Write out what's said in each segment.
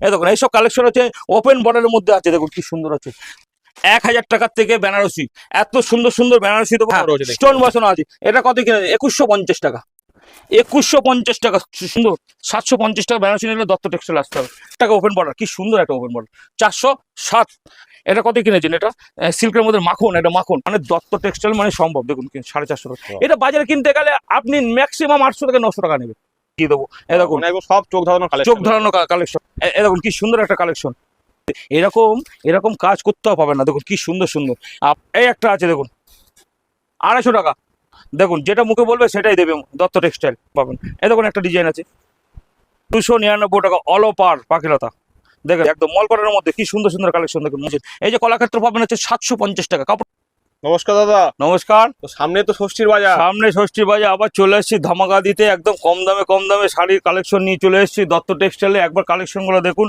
এই দেখুন এইসব কালেকশন হচ্ছে ওপেন বর্ডারের মধ্যে আছে, দেখুন কি সুন্দর আছে। 1000 টাকার থেকে বেনারসি, এত সুন্দর সুন্দর বেনারসি দেবো, স্টোন বসানো আছে। এটা কত কিনে 2150 টাকা, 2150 টাকা সুন্দর। 750 টাকা বেনারসি নিলে দত্ত টেক্সটাইল আসতে হবে। টাকা ওপেন বর্ডার, কি সুন্দর একটা ওপেন বর্ডার। 407। এটা কত কিনেছেন? এটা সিল্কের মধ্যে মাখন, এটা মাখন মানে দত্ত টেক্সটাইল মানে সম্ভব। দেখুন 450 টাকা। এটা বাজারে কিনতে গেলে আপনি ম্যাক্সিমাম 800 থেকে 900 টাকা নেবে, দিয়ে দেবো। এ দেখুন সব চোখ ধাঁধানো চোখ ধরানো কালেকশন। এ দেখুন কি সুন্দর একটা কালেকশন। এরকম এরকম কাজ করতেও পাবেন না, দেখুন কি সুন্দর সুন্দর। এই একটা আছে দেখুন 250 টাকা। দেখুন যেটা মুখে বলবে সেটাই দেবে, দত্ত টেক্সটাইল পাবেন। এই দেখুন একটা ডিজাইন আছে 299 টাকা, অল ওভার পাখিলতা। দেখেন একদম মল করার মধ্যে কি সুন্দর সুন্দর কালেকশন। দেখুন এই যে কলাক্ষেত্র পাবেন হচ্ছে 750 টাকা কাপড়। নমস্কার দাদা। নমস্কার। তো সামনে তো ষষ্ঠীর বাজার, সামনে ষষ্ঠীর বাজার, আবার চলে এসেছি ধামাকা দিতে। একদম কম দামে শাড়ির কালেকশন নিয়ে চলে এসেছি দত্ত টেক্সটাইলে। একবার কালেকশনগুলো দেখুন।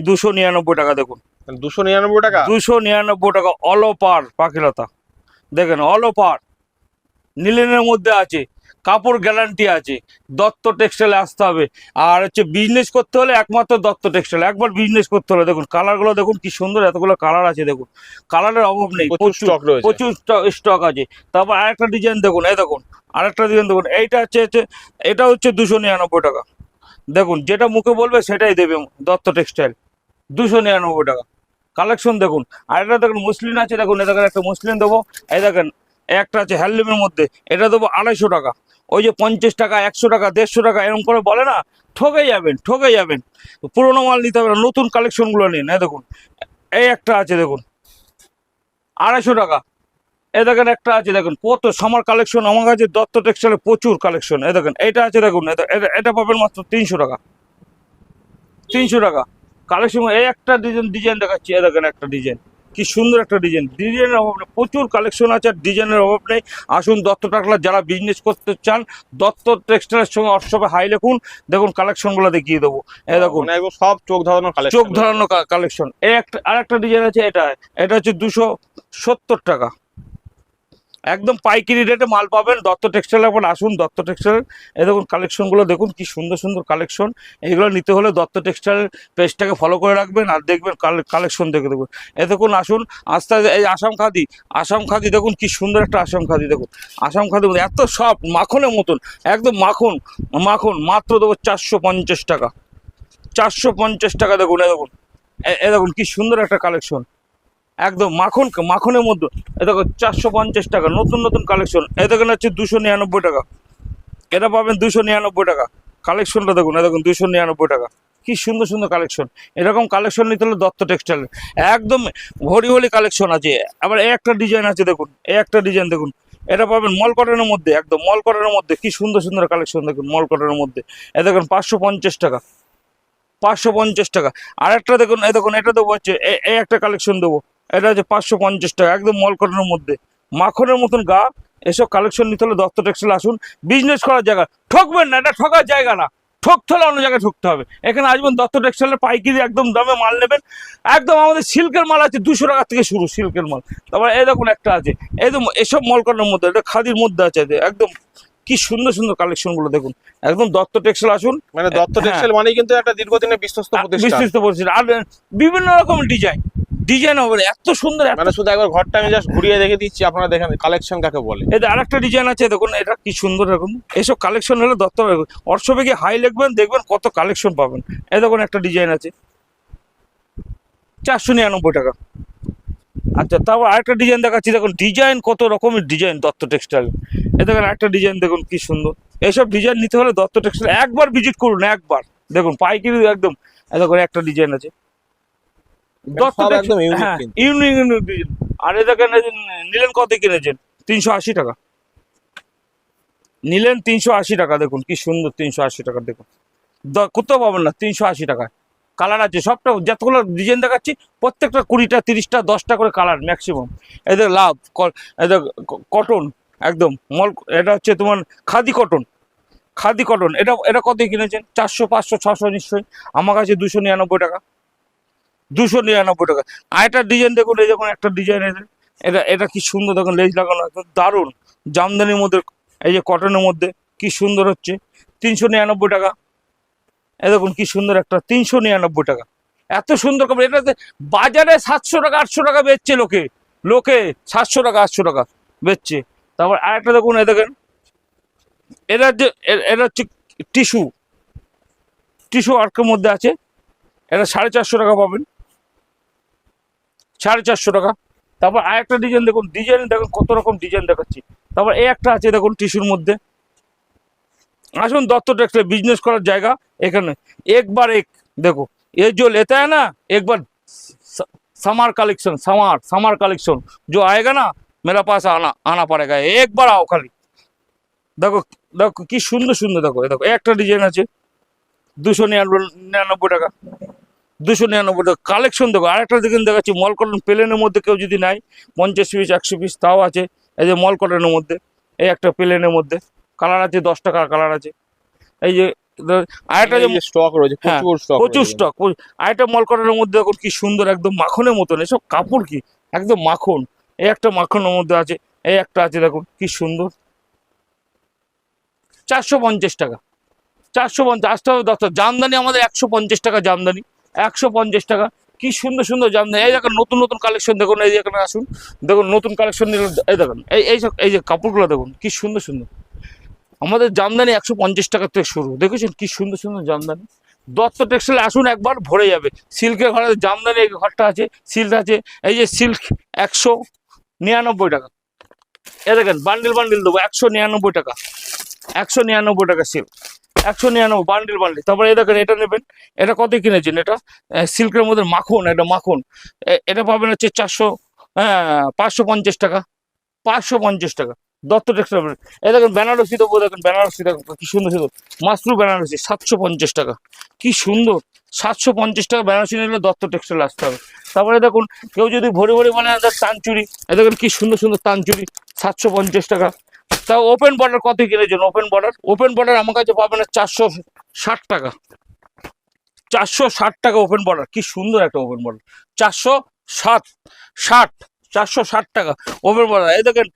299 টাকা দেখুন, 299 টাকা, 299 টাকা, অল ওভার পাখিলতা। দেখেন অল ওভার নিলেনের মধ্যে আছে, কাপড় গ্যারান্টি আছে। দত্ত টেক্সটাইলে আসতে হবে। আর হচ্ছে বিজনেস করতে হলে একমাত্র দত্ত টেক্সটাইল, একবার বিজনেস করতে হলে। দেখুন কালারগুলো দেখুন কি সুন্দর, এতগুলো কালার আছে। দেখুন কালারের অভাব নেই, প্রচুর স্টক রয়েছে। প্রচুর স্টক আছে। তারপর আরেকটা ডিজাইন দেখুন, এই দেখুন আরেকটা ডিজাইন দেখুন। এইটা হচ্ছে এটা হচ্ছে 299 টাকা। দেখুন যেটা মুখে বলবে সেটাই দেবে দত্ত টেক্সটাইল, 299 টাকা। কালেকশন দেখুন। আর এটা দেখুন মুসলিন আছে, দেখুন এটা একটা মুসলিন দেবো। এই দেখেন একটা আছে হ্যান্ডলুমের মধ্যে, এটা দেবো 250 টাকা। ওই যে 50 টাকা, 100 টাকা, 150 টাকা এরকম করে বলে না, ঠকে যাবেন। পুরোনো মাল নিতে হবে না, নতুন কালেকশনগুলো নিন। এই দেখুন এই একটা আছে দেখুন 250 টাকা। এই দেখেন একটা আছে, দেখুন কত সামার কালেকশন আমার কাছে দত্ত টেক্সটাইলের প্রচুর কালেকশন। এই দেখেন এটা আছে দেখুন, এটা পাবেন মাত্র 300 টাকা, 300 টাকা কালেকশন। এই একটা ডিজাইন দেখাচ্ছি, এই দেখেন একটা ডিজাইন, কি সুন্দর একটা ডিজাইনের অভাব নেই, প্রচুর কালেকশন আছে, আর ডিজাইনের অভাব নেই। আসুন দত্ত টেক্সটাইল, যারা বিজনেস করতে চান দত্ত টেক্সটাইলের সঙ্গে হোয়াটসঅ্যাপে হাই লিখুন, দেখুন কালেকশনগুলো দেখিয়ে দেবো। এই দেখুন সব চোখ ধাঁধানো কালেকশন, চোখ ধরানো কালেকশন। এই একটা আরেকটা ডিজাইন আছে, এটা হচ্ছে 270 টাকা। একদম পাইকারি রেটে মাল পাবেন দত্ত টেক্সটাইল। এখন আসুন দত্ত টেক্সটাইল। এই দেখুন কালেকশনগুলো দেখুন কি সুন্দর সুন্দর কালেকশন। এইগুলো নিতে হলে দত্ত টেক্সটাইল পেজটাকে ফলো করে রাখবেন, আর দেখবেন কালেকশন দেখে দেখবেন। এই দেখুন আসুন আস্তে আস্তে। এই আসাম খাদি দেখুন কি সুন্দর একটা আসাম খাদি। দেখুন আসাম খাদি এত সফট, মাখনের মতন, একদম মাখন মাত্র দেবো 450 টাকা, 450 টাকা। দেখুন এই দেখুন কি সুন্দর একটা কালেকশন, একদম মাখনের মধ্যে। এ দেখো 450 টাকা, নতুন কালেকশন। এ দেখেন হচ্ছে 299 টাকা, এটা পাবেন 299 টাকা। কালেকশনটা দেখুন, এ দেখুন 299 টাকা, কি সুন্দর সুন্দর কালেকশন। এরকম কালেকশন নিতে হলে দত্ত টেক্সটাইল একদম ভরি কালেকশন আছে। আবার এই একটা ডিজাইন আছে দেখুন, এই একটা ডিজাইন দেখুন, এটা পাবেন মল কটনের মধ্যে, একদম মল কটনের মধ্যে, কি সুন্দর সুন্দর কালেকশন দেখুন মল কটনের মধ্যে। এ দেখুন 550 টাকা, 550 টাকা। আর একটা দেখুন, এই দেখুন এটা দেবো হচ্ছে এই একটা কালেকশন দেবো, এটা হচ্ছে 550 টাকা, একদম মল কটনের মধ্যে, মাখনের মতন গা। এসব কালেকশন নিতে হলে দত্ত টেক্সটাইল আসুন, বিজনেস করার জায়গা। ঠকবেন না, এটা ঠকার জায়গা না। ঠকতে হলে অন্য জায়গায় ঠকতে হবে। এখানে আসবেন দত্ত টেক্সটাইলের পাইকারি একদম দামে মাল নেবেন। একদম আমাদের সিল্কের মাল আছে 200 টাকা থেকে শুরু, সিল্কের মাল। তারপরে এই দেখুন একটা আছে, একদম এসব মল কটনের মধ্যে, এটা খাদির মধ্যে আছে একদম, কি সুন্দর সুন্দর কালেকশন গুলো দেখুন। একদম দত্ত টেক্সটাইল আসুন। মানে দত্ত টেক্সটাইল মানেই কিন্তু একটা দীর্ঘদিনের বিশ্বস্ত প্রতিষ্ঠান। আর বিভিন্ন রকম ডিজাইন হবে এত সুন্দর। মানে শুধু একবার ঘরটা আমি জাস্ট ঘুরিয়ে দেখে দিচ্ছি, আপনারা দেখেন কালেকশন কাকে বলে। এই আরেকটা ডিজাইন আছে দেখুন, এটা কি সুন্দর। এরকম এইসব কালেকশন হলে দত্ত হোয়াটসঅ্যাপে গিয়ে হাই লিখবেন, দেখবেন কত কালেকশন পাবেন। এই দেখুন একটা ডিজাইন আছে 499 টাকা। আচ্ছা তারপর আরেকটা ডিজাইন দেখাচ্ছি, দেখুন ডিজাইন কত রকমের ডিজাইন দত্ত টেক্সটাইল। এই দেখুন আরেকটা ডিজাইন দেখুন কি সুন্দর। এইসব ডিজাইন নিতে হলে দত্ত টেক্সটাইল একবার ভিজিট করুন, একবার দেখুন পাইকারি একদম। এই দেখুন একটা ডিজাইন আছে দত্ত টেক্সটাইল, হ্যাঁ ইউনিক ডিজাইন। আর এই দেখেন নিলেন কত কিনেছেন? 380 টাকা নিলেন, 380 টাকা। দেখুন কি সুন্দর, 380 টাকা। দেখুন কোথাও পাবেন না 380 টাকায়। কালার আছে সবটা, যতগুলো ডিজাইন দেখাচ্ছি প্রত্যেকটা 20টা 30টা 10টা করে কালার ম্যাক্সিমাম। এদের লাভ এদের কটন একদম মল, এটা হচ্ছে তোমার খাদি কটন। এটা কত কিনেছেন? 400 500 600 নিশ্চয়ই। আমার কাছে 299 টাকা, 299 টাকা। আর একটা ডিজাইন দেখুন, এই যখন একটা ডিজাইন এটা কি সুন্দর দেখুন, লেজ লাগানো একদম দারুণ, জামদানির মধ্যে, এই যে কটনের মধ্যে কি সুন্দর হচ্ছে, 399 টাকা। এই দেখুন কি সুন্দর একটা 399 টাকা। এত সুন্দর কাপড়, এটাতে বাজারে 700 টাকা 800 টাকা বেচছে লোকে, লোকে 700 টাকা 800 টাকা বেচছে। তারপর আরেকটা দেখুন, এই দেখেন এটা হচ্ছে টিস্যু, টিস্যু ওয়ার্কের মধ্যে আছে, এটা 450 টাকা পাবেন, 450 টাকা। তারপর আরেকটা ডিজাইন দেখুন, ডিজাইন দেখুন কত রকম ডিজাইন দেখাচ্ছি। তারপর এই একটা আছে দেখুন টিস্যুর মধ্যে। আসুন দত্ত টেক্সটাইল, বিজনেস করার জায়গা এখানে। একবার এক देखो, ये जो लेता है ना एक बार समर कलेक्शन, समर कलेक्शन जो आएगा ना मेरा पास आना आना पड़ेगा, एक बार आओ खाली। देखो देखो কি সুন্দর সুন্দর, দেখো দেখো একটা ডিজাইন আছে 299 টাকা, 299 টাকা কালেকশন। দেখো আরেকটা ডিজাইন দেখাচ্ছি মল কটন প্লেনের মধ্যে, কেউ যদি নাই 50 পিস 100 পিস তাও আছে। এই যে মল কটনের মধ্যে, এই একটা প্লেনের মধ্যে কালার আছে, 10 টাকার কালার আছে। এই যে আরেকটা যে স্টক রয়েছে, প্রচুর স্টক, প্রচুর স্টক। আরেকটা মল কটনের মধ্যে দেখুন কি সুন্দর, একদম মাখনের মতন, এসব কাপড় কি একদম মাখন। এই একটা মাখনের মধ্যে আছে, এই একটা আছে দেখুন কি সুন্দর, 450 টাকা, 450 আসতে হবে 10 জামদানি আমাদের 150 টাকা জামদানি, 150 টাকা। কি সুন্দর সুন্দর জামদানি, এই দেখুন নতুন নতুন কালেকশন দেখুন, এই যে এখানে আসুন দেখুন নতুন কালেকশন নিল, এই দেখুন এইসব এই যে কাপড়গুলো দেখুন কি সুন্দর সুন্দর। আমাদের জামদানি 150 টাকা থেকে শুরু, দেখেছেন কি সুন্দর সুন্দর জামদানি। দত্ত টেক্সটাইলে আসুন একবার, ভরে যাবে। সিল্কের ঘরে জামদানি এই ঘরটা আছে, সিল্ক আছে। এই যে সিল্ক 199 টাকা, এ দেখেন বান্ডিল বান্ডিল দেবো 199 টাকা, 199 টাকা সিল্ক, 199 বান্ডিল বান্ডিল। তারপরে এই দেখেন এটা নেবেন, এটা কত কিনেছেন, এটা সিল্কের মধ্যে মাখন, এটা মাখন, এটা পাবেন হচ্ছে 550 টাকা, 550 টাকা দত্ত টেক্সটাইল। এই দেখেন বেনারসি দেবো, দেখেন বেনারসি দেখুন কি সুন্দর সুন্দর, মাশরু বেনারসি 750 টাকা, কি সুন্দর 750 টাকা বেনারসি নিলে দত্ত টেক্সটাইল আসতে হবে। তারপরে দেখুন কেউ যদি ভরে ভরে মানে তানচুরি, এই দেখেন কি সুন্দর সুন্দর তানচুরি 750 টাকা। তাও ওপেন বর্ডার কত কিনেছেন, ওপেন বর্ডার আমার কাছে পাবেন 460 টাকা, 460 টাকা ওপেন বর্ডার। কি সুন্দর একটা ওপেন বর্ডার, 460 টাকা ওপেন বর্ডার। এই দেখেন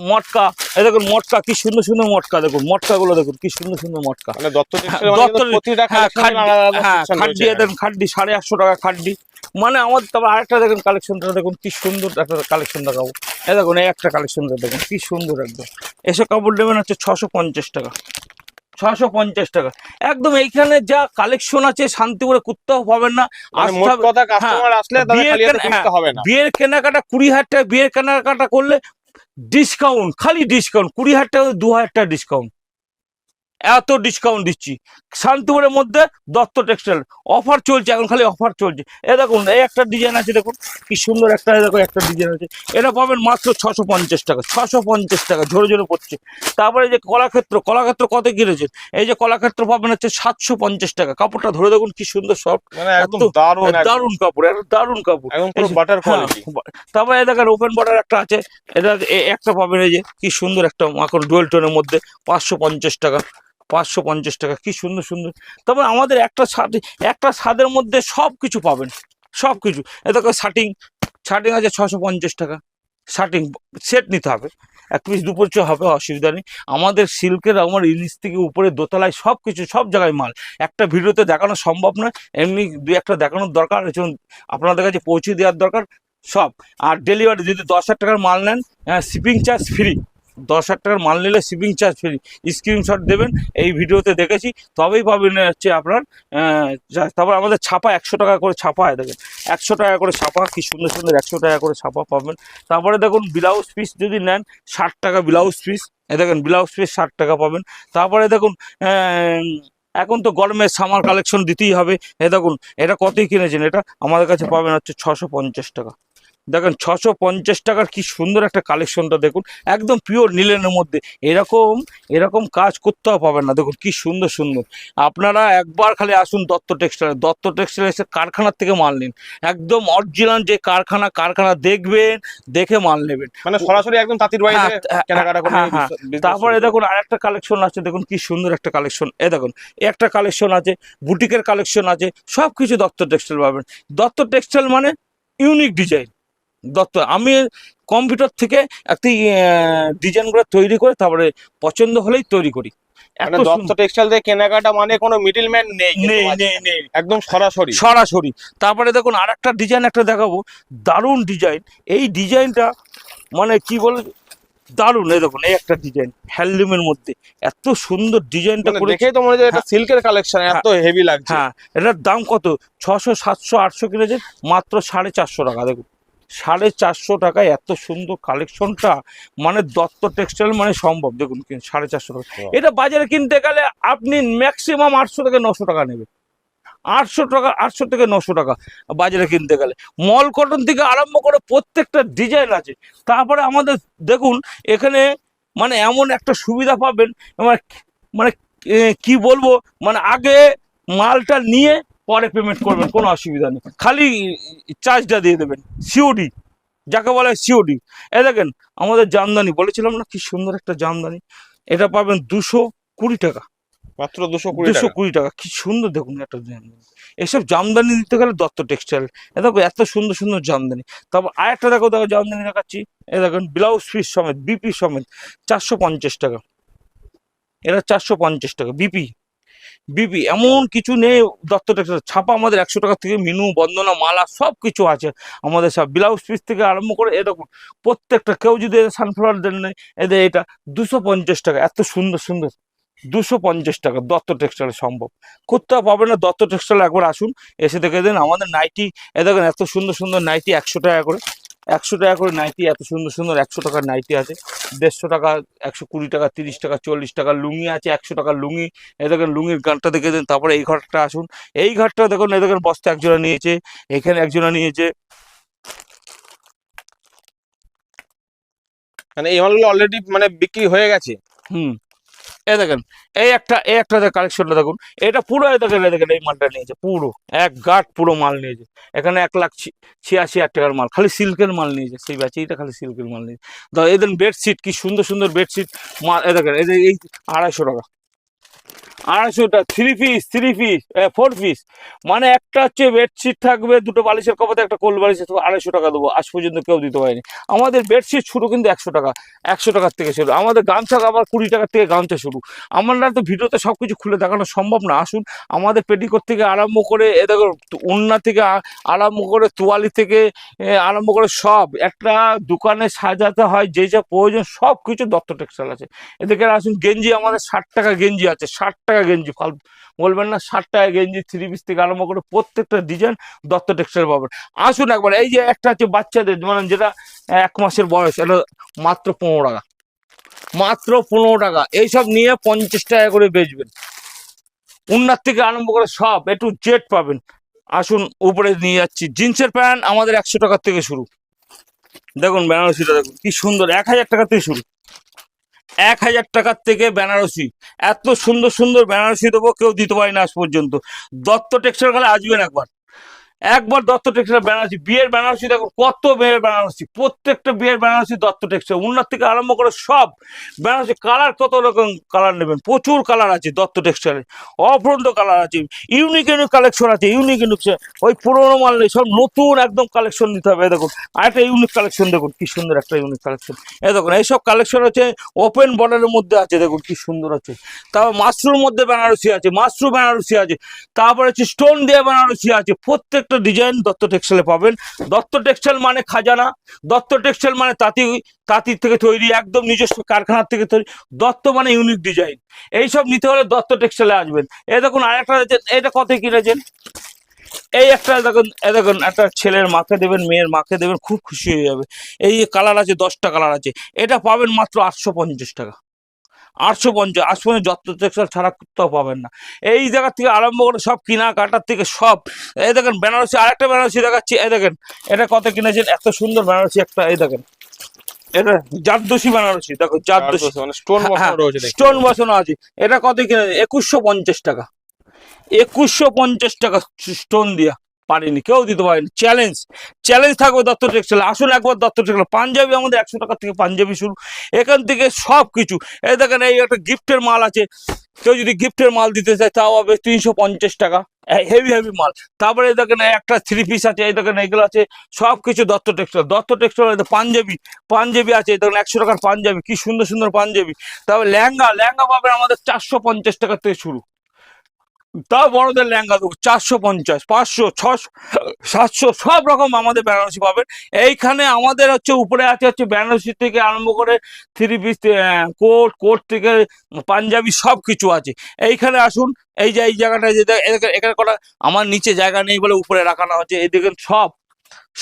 মটকা, এই দেখুন মটকা কি সুন্দর সুন্দর মটকা, দেখুন মটকাগুলো দেখুন কি সুন্দর সুন্দর মটকা। মানে দত্ত টেক্সটাইল মানে কিন্তু প্রতিটা কালেকশন আলাদা সেকশন রয়েছে। দেখেন খাড্ডি 850 টাকা খাড্ডি, মানে আমাদের। তারপর আরেকটা দেখেন কালেকশনটা দেখুন কি সুন্দর একটা কালেকশন দেখাবো। এই দেখুন এই একটা কালেকশনটা দেখুন কি সুন্দর একদম। এসব কাপড় নেবেন হচ্ছে 650 টাকা, 650 টাকা একদম। এইখানে যা কালেকশন আছে শান্তিপুরে কোথাও পাবেন না। মানে মোট কথা কাস্টমার আসলে তাদের খালি হাতে কিনতে হবে না। বিয়ের কেনাকাটা 20,000 টাকা, বিয়ের কেনাকাটা করলে ডিসকাউন্ট, খালি ডিসকাউন্ট 20,000 টাকা 2,000 টাকা ডিসকাউন্ট, এত ডিসকাউন্ট দিচ্ছি শান্তিপুরের মধ্যে। দত্ত টেক্সটাইল অফার চলছে এখন, খালি অফার চলছে। এ দেখুন এই একটা ডিজাইন আছে দেখুন কি সুন্দর একটা, দেখো একটা ডিজাইন আছে, এটা পাবেন মাত্র 650 টাকা, 650 টাকা ঝরে ঝরে পড়ছে। তারপরে এই যে কলাক্ষেত্র, কলাক্ষেত্র কত কিনেছেন, এই যে কলাক্ষেত্র পাবেন হচ্ছে 750 টাকা। কাপড়টা ধরে দেখুন কি সুন্দর সফট, মানে একদম দারুণ দারুণ কাপড়, একদম দারুণ কাপড়, একদম পুরো বাটার কোয়ালিটি। তারপরে এই দেখেন ওপেন বর্ডার একটা আছে, এটা একটা পাবেন এই যে কি সুন্দর একটা মাখন ডুয়েল টোনের মধ্যে 550 টাকা, 550 টাকা কি সুন্দর সুন্দর। তবে আমাদের একটা ছাদের মধ্যে সব কিছু পাবেন, সব কিছু। এ দেখো শার্টিং আছে 650 টাকা, শার্টিং সেট নিতে হবে, 1 পিস 2 পিস হবে অসুবিধা নেই। আমাদের সিল্কের আমার ইলিশ থেকে উপরে দোতলায় সব কিছু, সব জায়গায় মাল। একটা ভিডিওতে দেখানো সম্ভব নয়, এমনি 2-1টা দেখানোর দরকার, আপনাদের কাছে পৌঁছে দেওয়ার দরকার সব। আর ডেলিভারি যদি 10,000 টাকার মাল নেন, শিপিং চার্জ ফ্রি, 10,000 টাকার মাল নিলে শিপিং চার্জ ফ্রি। স্ক্রিনশট দেবেন, এই ভিডিওতে দেখেছি তবেই পাবেন হচ্ছে আপনার। তারপর আমাদের ছাপা 100 টাকা করে ছাপা হয়, দেখেন 100 টাকা করে ছাপা, কি সুন্দর সুন্দর 100 টাকা করে ছাপা পাবেন। তারপরে দেখুন ব্লাউজ পিস যদি নেন 60 টাকা ব্লাউজ পিস, এ দেখেন ব্লাউজ পিস 60 টাকা পাবেন। তারপরে দেখুন এখন তো গরমের সামার কালেকশন দিতেই হবে। এ দেখুন এটা কতই কিনেছেন, এটা আমাদের কাছে পাবেন হচ্ছে 650 টাকা। দেখেন 650 টাকার কি সুন্দর একটা কালেকশনটা দেখুন, একদম পিওর নিলেনের মধ্যে। এরকম কাজ করতেও পাবেন না, দেখুন কি সুন্দর সুন্দর। আপনারা একবার খালি আসুন দত্ত টেক্সটাইল, দত্ত টেক্সটাইল এসে কারখানার থেকে মাল নিন, একদম অরিজিনাল যে কারখানা দেখবেন, দেখে মাল নেবেন, মানে সরাসরি একদম তাঁতির বাড়িতে কেনাকাটা করে। তারপরে দেখুন আরেকটা কালেকশন আছে, দেখুন কি সুন্দর একটা কালেকশন। এ দেখুন একটা কালেকশন আছে, বুটিকের কালেকশন আছে, সব কিছু দত্ত টেক্সটাইল পাবেন। দত্ত টেক্সটাইল মানে ইউনিক ডিজাইন। দত্ত আমি কম্পিউটার থেকে একটি ডিজাইনগুলো তৈরি করে তারপরে পছন্দ হলেই তৈরি করি, মানে এত দত্ত টেক্সটাইল থেকে কেনাকাটা মানে কোনো মিডলম্যান নেই কিন্তু নেই মাঝে। নেই নেই একদম সরাসরি। সরাসরি। তারপরে দেখুন আরেকটা ডিজাইন একটা দেখাবো, দারুণ ডিজাইন। এই ডিজাইনটা মানে কি বলে দারুণ। এই দেখুন এই একটা ডিজাইন হ্যান্ডলুমের মধ্যে, এত সুন্দর ডিজাইনটা মানে করে। দেখেই তো মনে হচ্ছে এটা হ্যাঁ, সিল্কের কালেকশন, এত হেভি লাগছে। হ্যাঁ এটার দাম কত? 600 700 800 কিনেছে, মাত্র 450 টাকা। দেখুন 450 টাকায় এত সুন্দর কালেকশনটা, মানে দত্ত টেক্সটাইল মানে সম্ভব। দেখুন 450 টাকা। বাহ। এটা বাজারে কিনতে গেলে আপনি ম্যাক্সিমাম 800 থেকে 900 টাকা নেবে। 800 টাকা, 800 থেকে 900 টাকা বাজারে কিনতে গেলে। মল কটন থেকে আরম্ভ করে প্রত্যেকটা ডিজাইন আছে। তারপরে আমাদের দেখুন এখানে মানে এমন একটা সুবিধা পাবেন, মানে মানে কি বলবো, মানে আগে মালটা নিয়ে পরে পেমেন্ট করবেন, কোনো অসুবিধা নেই, খালি চার্জটা দিয়ে দেবেন। সিওডি যাকে বলে সিওডি। এই দেখেন আমাদের জামদানি, বলেছিলাম না কি সুন্দর একটা জামদানি, এটা পাবেন 220 টাকা। মাত্র 220 টাকা। 220 টাকা, কি সুন্দর দেখুন একটা জামদানি। এসব জামদানি দিতে গেলে দত্ত টেক্সটাইল। দেখো এত সুন্দর সুন্দর জামদানি। তারপর আরেকটা দেখো, দেখো জামদানি দেখাচ্ছি। এ দেখেন ব্লাউজ পিস সমেত, বিপি সমেত, 450 টাকা। এটা 450 টাকা বিপি। বিপি এমন কিছু নেই দত্ত টেক্সটাইল। ছাপা আমাদের 100 টাকা থেকে মিনু, বন্দনা, মালা সব কিছু আছে আমাদের। সব ব্লাউজ পিস থেকে আরম্ভ করে এ দেখুন প্রত্যেকটা। কেউ যদি সানফ্লাওয়ার দেন নেই, এদের এটা 250 টাকা। এত সুন্দর সুন্দর 250 টাকা দত্ত টেক্সটাইলে সম্ভব। কোথাও পাবেন না, দত্ত টেক্সটাইল একবার আসুন, এসে দেখে দেন আমাদের নাইটি। এ দেখেন এত সুন্দর সুন্দর নাইটি, 100 টাকা করে, 100 টাকা করে নাইটি। এত সুন্দর সুন্দর 100 টাকার নাইটি আছে, 150 টাকা, 120 টাকা, 30 টাকা, 40 টাকা। লুঙ্গি আছে 100 টাকার লুঙ্গি। এ দেখেন লুঙ্গির গানটা দেখে দেন। তারপরে এই ঘরটা আসুন, এই ঘরটা দেখুন। এ দেখেন বস্তা একজোড়া নিয়েছে, এখানে একজোড়া নিয়েছে। মানে এই মালগুলো অলরেডি মানে বিক্রি হয়ে গেছে। হুম, এই দেখেন এই একটা কালেকশনটা দেখুন। এটা পুরো এই দেখেন, এই দেখেন এই মালটা নিয়েছে পুরো এক গাঁট পুরো মাল নিয়েছে। এখানে 1,86,000 টাকার মাল, খালি সিল্কের মাল নিয়েছে। সেই ব্যাচে এটা খালি সিল্কের মাল নিয়েছে। এদের বেডশিট কি সুন্দর সুন্দর বেডশিট মাল। এই দেখেন এই যে এই 250 টাকা, 250 টাকা। 4 পিস, মানে একটা হচ্ছে বেডশিট থাকবে, দুটো বালিশের কপাতে, একটা কোল বালিশ থাকবে, 250 টাকা দেবো। আজ পর্যন্ত কেউ দিতে পারেনি। আমাদের বেডশিট শুরু কিন্তু 100 টাকা, 100 টাকার থেকে শুরু। আমাদের গামছা আবার 20 টাকার থেকে গামছা শুরু। আমরা তো ভিডিওতে সব কিছু খুলে দেখানো সম্ভব না। আসুন আমাদের পেটিকোট থেকে আরম্ভ করে এ দেখো ওড়না থেকে আরম্ভ করে তোয়ালি থেকে আরম্ভ করে সব একটা দোকানে সাজাতে হয়, যে যা প্রয়োজন সব কিছু দত্ত টেক্সটাইল আছে। এদিকে আসুন গেঞ্জি আমাদের 60 টাকা গেঞ্জি আছে, 60 টাকা গেঞ্জি। ফাল বলবেন না, 60 টাকা গেঞ্জি, 3 পিস থেকে আরম্ভ করে প্রত্যেকটা ডিজাইন দত্ত টেক্সটাইল পাবেন। আসুন একবার। এই যে একটা আছে বাচ্চাদের, মানে যেটা 1 মাসের বয়স, এটা মাত্র 15 টাকা, মাত্র 15 টাকা। এইসব নিয়ে 50 টাকা করে বেচবেন। উন্নার থেকে আরম্ভ করে সব একটু জেড পাবেন। আসুন উপরে নিয়ে যাচ্ছি। জিন্সের প্যান্ট আমাদের 100 টাকার থেকে শুরু। দেখুন বেনারসিটা দেখুন কি সুন্দর, 1000 টাকা থেকে শুরু। 1000 টাকার থেকে বেনারসি, এত সুন্দর সুন্দর বেনারসি দেবো, কেউ দিতে পারে না আজ পর্যন্ত। দত্ত টেক্সটাইল গেলে আসবেন একবার, একবার দত্ত টেক্সটাইল। বেনারসি, বিয়ের বেনারসি দেখো কত বিয়ের বেনারসি, প্রত্যেকটা বিয়ের বেনারসি দত্ত টেক্সটাইল। উন্নার থেকে আরম্ভ করে সব বেনারসি। কালার কত রকম কালার নেবেন, প্রচুর কালার আছে দত্ত টেক্সটাইলে, অফ্রন্ট কালার আছে, ইউনিক ইউনিক কালেকশন আছে, ইউনিক ইউনিক। ওই পুরোনো মাল নেই, সব নতুন একদম কালেকশন নিতে হবে। দেখুন আর একটা ইউনিক কালেকশন দেখুন, কি সুন্দর একটা ইউনিক কালেকশন। দেখুন এইসব কালেকশন হচ্ছে ওপেন বর্ডারের মধ্যে আছে, দেখুন কি সুন্দর আছে। তারপর মাশরুর মধ্যে বেনারসি আছে, মাশরু বেনারসি আছে। তারপরে হচ্ছে স্টোন দিয়ে বেনারসি আছে। প্রত্যেকটা ডিজাইন দত্ত টেক্সটাইলে পাবেন। দত্ত টেক্সটাইল মানে খাজানা, দত্ত টেক্সটাইল মানে তাঁতির থেকে তৈরি, একদম নিজস্ব কারখানার থেকে তৈরি। দত্ত মানে ইউনিক ডিজাইন। এইসব নিতে হলে দত্ত টেক্সটাইলে আসবেন। এই দেখুন আরেকটা, এটা কত কিনেছেন? এই একটা দেখুন, দেখুন একটা ছেলের মাকে দেবেন, মেয়ের মাকে দেবেন, খুব খুশি হয়ে যাবে। এই কালার আছে, 10টা কালার আছে। এটা পাবেন মাত্র 850 টাকা, 850। আজ পর্যন্ত যত টেক্সটাইল ছাড়া কোথাও পাবেন না। এই জায়গা থেকে আরম্ভ করে সব কেনাকাটার থেকে সব। এই দেখেন বেনারসি, আরেকটা বেনারসি দেখাচ্ছি। এই দেখেন এটা কত কিনেছেন? এত সুন্দর বেনারসি একটা। এই দেখেন এটা জারদোসি বেনারসি, দেখো জারদোসি, মানে স্টোন বসানো রয়েছে দেখছি। স্টোন বসানো আছে। এটা কত কিনেছেন? 2150 টাকা, 2150 টাকা স্টোন দিয়া। পারেনি, কেউ দিতে পারেনি। চ্যালেঞ্জ, চ্যালেঞ্জ থাকবে দত্ত টেক্সটাইল। আসুন একবার দত্ত টেক্সটাইল। পাঞ্জাবি আমাদের 100 টাকা থেকে পাঞ্জাবি শুরু, এখান থেকে সব কিছু। এই দেখেন এই একটা গিফটের মাল আছে, কেউ যদি গিফটের মাল দিতে চায় তাও হবে 350 টাকা, হেভি হেভি মাল। তারপরে এই দেখেন একটা 3 পিস আছে, এই দেখেন এগুলো আছে সব কিছু দত্ত টেক্সটাইল। দত্ত টেক্সটাইল পাঞ্জাবি, পাঞ্জাবি আছে, এই দেখেন 100 টাকার পাঞ্জাবি, কি সুন্দর সুন্দর পাঞ্জাবি। তারপরে লেহেঙ্গা, লেহেঙ্গা পাবেন আমাদের 450 টাকা থেকে শুরু। তাও বড়দের লেহেঙ্গা দেবো 450, 500, 600, 700, সব রকম আমাদের বেনারসি পাবেন এইখানে। আমাদের হচ্ছে উপরে আছে হচ্ছে বেনারসি থেকে আরম্ভ করে 3 পিস, কোট, কোট থেকে পাঞ্জাবি সব কিছু আছে। এইখানে আসুন, এই যে এই জায়গাটা যে এখানে করা, আমার নিচে জায়গা নেই বলে উপরে রাখানো হচ্ছে। এই দেখেন সব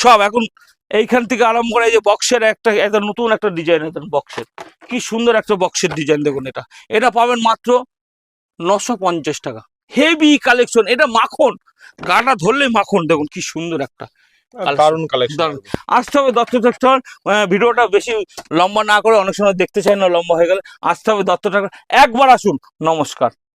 সব এখন এইখান থেকে আরম্ভ করে এই যে বক্সের একটা নতুন একটা ডিজাইন, বক্সের কি সুন্দর একটা বক্সের ডিজাইন দেখুন। এটা এটা পাবেন মাত্র 950 টাকা। হেভি কালেকশন, এটা মাখন, গাটা ধরলে মাখন। দেখুন কি সুন্দর একটা দারুণ কালেকশন। দারুণ। আসতে হবে দত্ত টেক্সটাইল। ভিডিওটা বেশি লম্বা না করে, অনেক সময় দেখতে চাই না লম্বা হয়ে গেলে, আসতে হবে দত্ত টেক্সটাইল, একবার আসুন। নমস্কার।